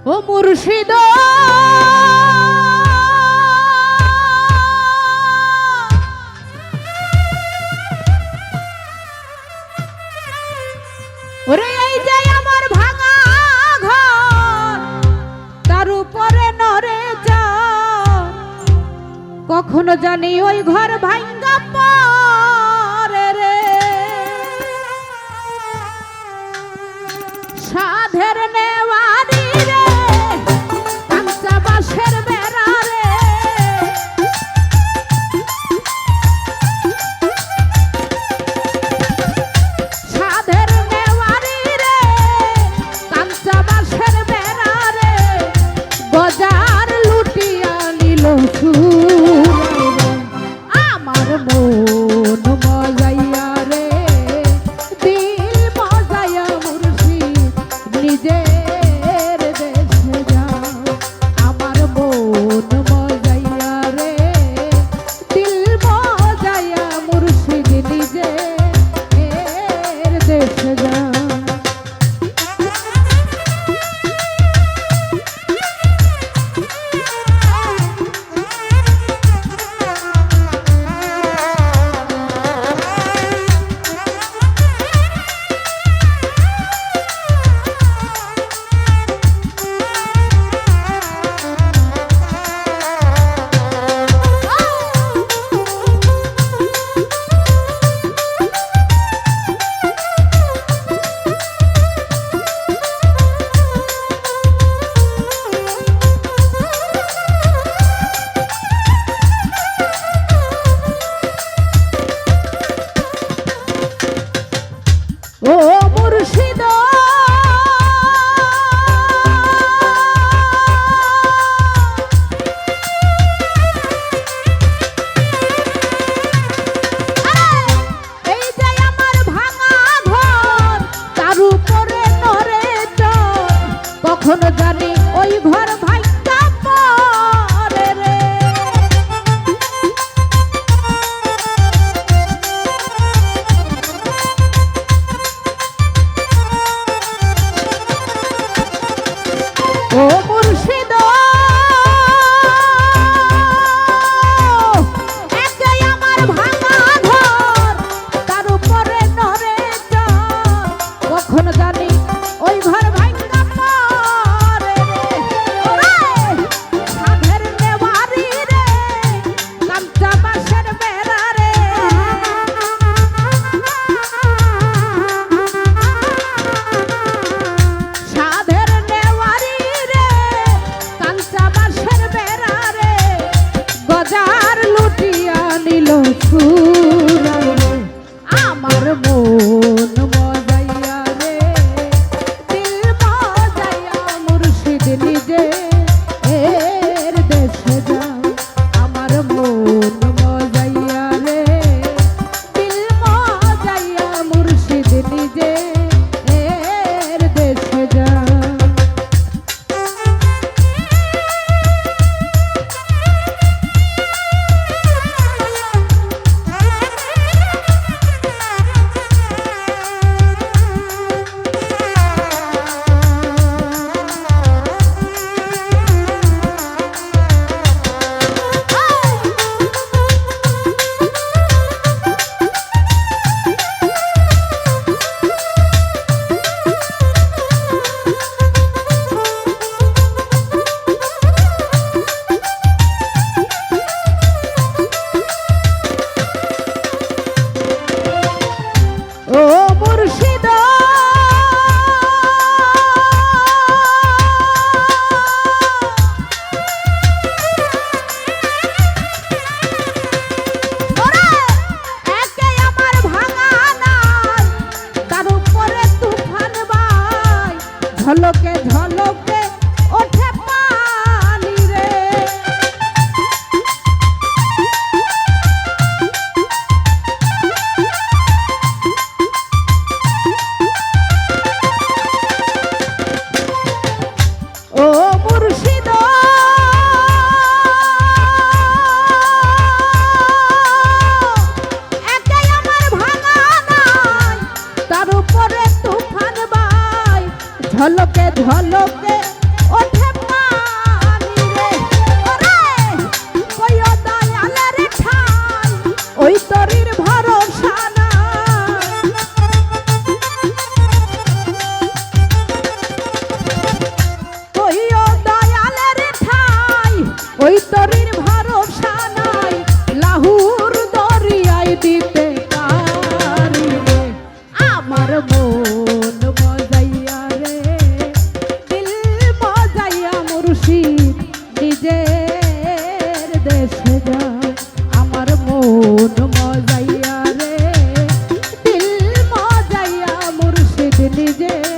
ও মুর্শিদ ওরে এই যে আমার ভাঙা ঘর তার উপরে নরে যা কখনো জানি ওই ঘর ভাঙ্গা পড়ে রে সাধের নেওয়ারি রে কাঁচা বাঁশের বেড়া রে সাধের নেওয়ারি রে কাঁচা বাঁশের বেড়া রে বাজার লুটিয়া নিল আমার মন মজাইয়া রে দিল মজাইয়া মুর্শিদ নিজের দেশে যাও আমার মন মজাইয়া রে দিল মজাইয়া মুর্শিদ নিজের দেশে যাও ও মুর্শিদ এই যে আমার ভাঙা ঘর তার উপরে নরে চর কখনো জানি ওই ঘর ভাঙ্গা পড়ে রে ও মুর্শিদ একাই আমার ভাঙা ঘর তার উপরে নরে চর কখনো জানি ওই ঘর ভাঙ্গা পড়ে রে সাধের নেওয়ারি রে কাঁচা বাঁশের বেড়া রে সাধের নেওয়ারি রে কাঁচা বাঁশের বেড়া রে বাজার লুটিয়া নিল সুরা রে আমার মন মজাইয়া রে দিল মজাইয়া মুর্শিদ নিজে এর দেশে যাও আমার মন মজাইয়া রে দিল মজাইয়া মুর্শিদ নিজে এর দেশে যাও ও মুর্শিদ একে আমার ভাঙা নাই তার উপরে তুফান বাই ঝলকে ঝলকে ওঠে পানি রে ও মুর্শিদ একাই আমার ভাঙা নাই তার উপরে তুফান বাই ঝলকে ঝলকে ওঠে ওই তরির ভরসা নাই ওইও দয়ালের ঠাই ওই তরির ভরসা নাই লাহুর দরিয়ায় দিতে পারিবে আমার মন মজাইয়া রে দিল মজাইয়া মুর্শিদ নিজের দেশে যা আমার মন মজাইয়া রে দিল মজাইয়া মুর্শিদ নিজের